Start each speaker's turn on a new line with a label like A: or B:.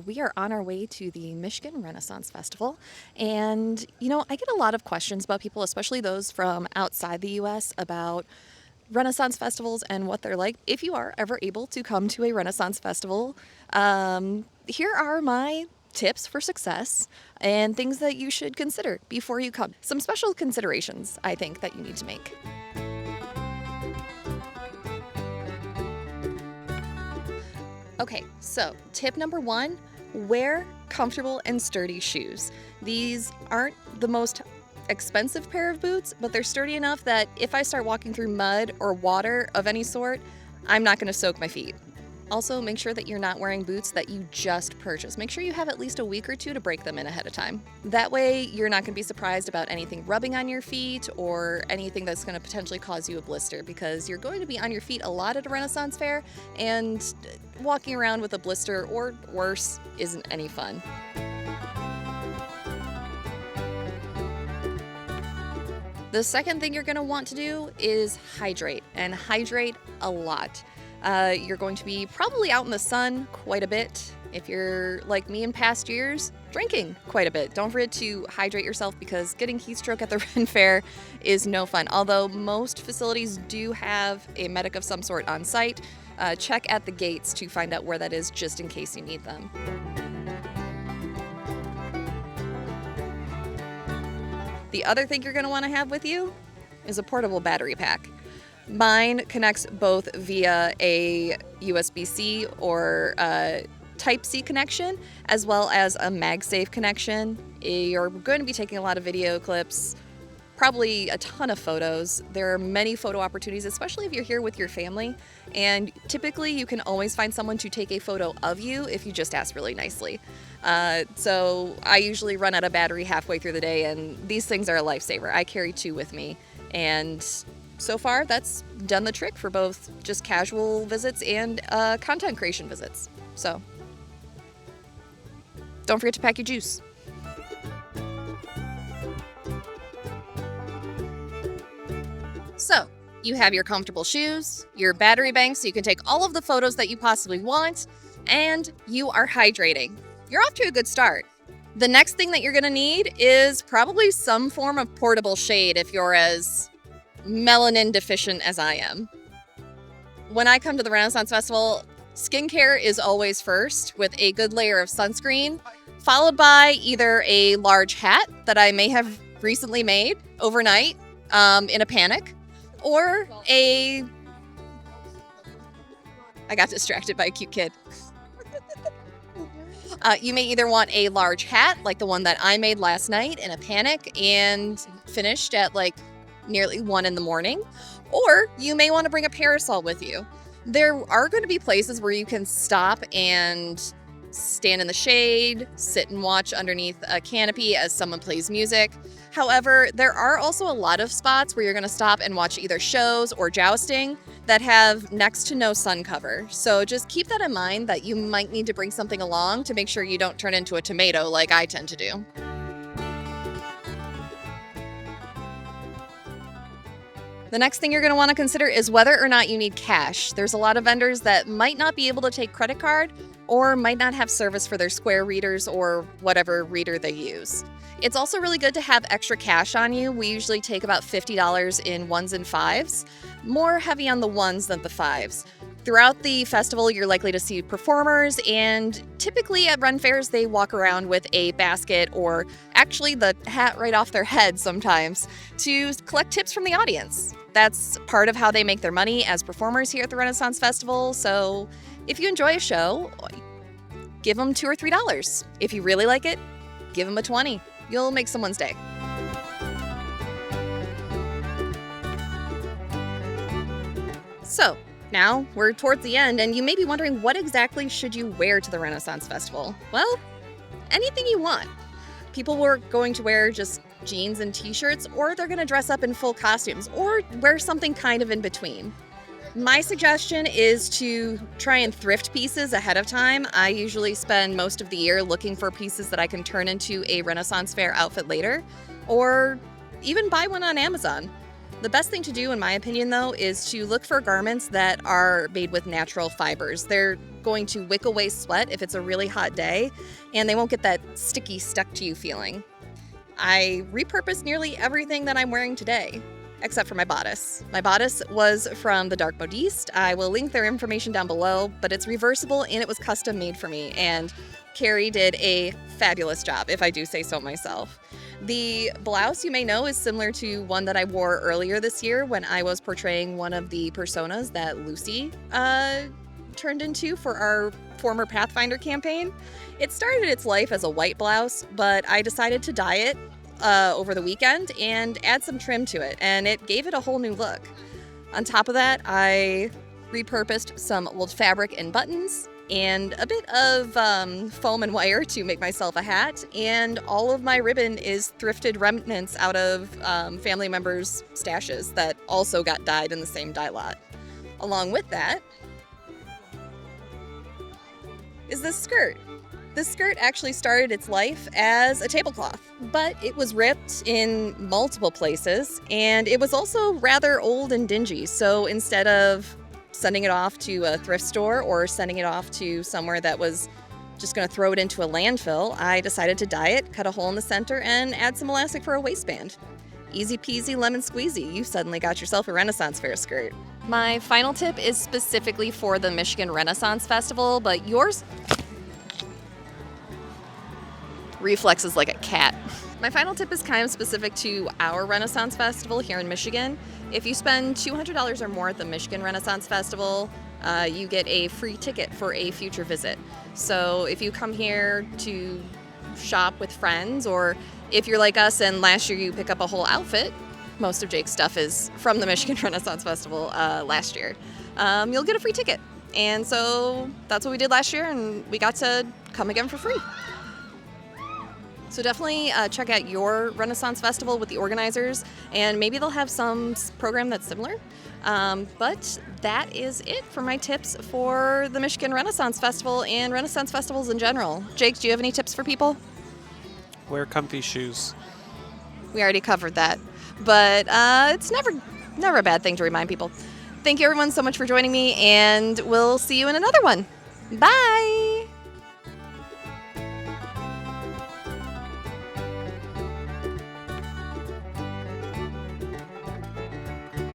A: We are on our way to the Michigan Renaissance Festival. And, I get a lot of questions about people, especially those from outside the US, about Renaissance festivals and what they're like. If you are ever able to come to a Renaissance festival, here are my tips for success and things that you should consider before you come. Some special considerations, I think, that you need to make. Okay, so tip number one, wear comfortable and sturdy shoes. These aren't the most expensive pair of boots, but they're sturdy enough that if I start walking through mud or water of any sort, I'm not going to soak my feet. Also, make sure that you're not wearing boots that you just purchased. Make sure you have at least a week or two to break them in ahead of time. That way, you're not going to be surprised about anything rubbing on your feet or anything that's going to potentially cause you a blister, because you're going to be on your feet a lot at a Renaissance fair, and walking around with a blister or worse isn't any fun. The second thing you're going to want to do is hydrate, and hydrate a lot. You're going to be probably out in the sun quite a bit. If you're like me in past years, drinking quite a bit. Don't forget to hydrate yourself, because getting heat stroke at the Ren Fair is no fun. Although most facilities do have a medic of some sort on site, check at the gates to find out where that is, just in case you need them. The other thing you're going to want to have with you is a portable battery pack. Mine connects both via a USB-C or a Type-C connection, as well as a MagSafe connection. You're going to be taking a lot of video clips, probably a ton of photos. There are many photo opportunities, especially if you're here with your family. And typically you can always find someone to take a photo of you if you just ask really nicely. So I usually run out of battery halfway through the day, and these things are a lifesaver. I carry 2 with me, and so far that's done the trick for both just casual visits and content creation visits. So don't forget to pack your juice. So you have your comfortable shoes, your battery bank so you can take all of the photos that you possibly want, and you are hydrating. You're off to a good start. The next thing that you're going to need is probably some form of portable shade if you're as melanin deficient as I am. When I come to the Renaissance Festival, skincare is always first, with a good layer of sunscreen, followed by either a large hat that I may have recently made overnight in a panic, or I got distracted by a cute kid. You may either want a large hat, like the one that I made last night in a panic and finished at nearly 1 a.m, or you may want to bring a parasol with you. There are going to be places where you can stop and stand in the shade, sit and watch underneath a canopy as someone plays music. However, there are also a lot of spots where you're going to stop and watch either shows or jousting that have next to no sun cover. So just keep that in mind, that you might need to bring something along to make sure you don't turn into a tomato like I tend to do. The next thing you're going to want to consider is whether or not you need cash. There's a lot of vendors that might not be able to take credit card, or might not have service for their Square readers or whatever reader they use. It's also really good to have extra cash on you. We usually take about $50 in 1s and 5s, more heavy on the 1s than the 5s. Throughout the festival, you're likely to see performers, and typically at Ren Fairs, they walk around with a basket, or actually the hat right off their head sometimes, to collect tips from the audience. That's part of how they make their money as performers here at the Renaissance Festival. So if you enjoy a show, give them $2 or $3. If you really like it, give them a $20. You'll make someone's day. So now we're towards the end, and you may be wondering, what exactly should you wear to the Renaissance Festival? Well, anything you want. People were going to wear just jeans and t-shirts, or they're going to dress up in full costumes, or wear something kind of in between. My suggestion is to try and thrift pieces ahead of time. I usually spend most of the year looking for pieces that I can turn into a Renaissance Fair outfit later, or even buy one on Amazon. The best thing to do, in my opinion, though, is to look for garments that are made with natural fibers. They're going to wick away sweat if it's a really hot day, and they won't get that sticky, stuck to you feeling. I repurposed nearly everything that I'm wearing today, except for my bodice. My bodice was from the Dark Modiste. I will link their information down below, but it's reversible and it was custom made for me, and Carrie did a fabulous job, if I do say so myself. The blouse, you may know, is similar to one that I wore earlier this year when I was portraying one of the personas that Lucy turned into for our former Pathfinder campaign. It started its life as a white blouse, but I decided to dye it over the weekend and add some trim to it, and it gave it a whole new look. On top of that, I repurposed some old fabric and buttons and a bit of foam and wire to make myself a hat, and all of my ribbon is thrifted remnants out of family members' stashes that also got dyed in the same dye lot. Along with that is this skirt. This skirt actually started its life as a tablecloth, but it was ripped in multiple places, and it was also rather old and dingy, so instead of sending it off to a thrift store or sending it off to somewhere that was just going to throw it into a landfill, I decided to dye it, cut a hole in the center, and add some elastic for a waistband. Easy peasy lemon squeezy, you suddenly got yourself a Renaissance Fair skirt. My final tip is specifically for the Michigan Renaissance Festival, but yours reflexes like a cat. My final tip is kind of specific to our Renaissance Festival here in Michigan. If you spend $200 or more at the Michigan Renaissance Festival, you get a free ticket for a future visit. So if you come here to shop with friends, or if you're like us and last year you pick up a whole outfit, most of Jake's stuff is from the Michigan Renaissance Festival last year, you'll get a free ticket. And so that's what we did last year, and we got to come again for free. So definitely check out your Renaissance Festival with the organizers, and maybe they'll have some program that's similar. But that is it for my tips for the Michigan Renaissance Festival and Renaissance festivals in general. Jake, do you have any tips for people?
B: Wear comfy shoes.
A: We already covered that, but it's never a bad thing to remind people. Thank you everyone so much for joining me, and we'll see you in another one. Bye!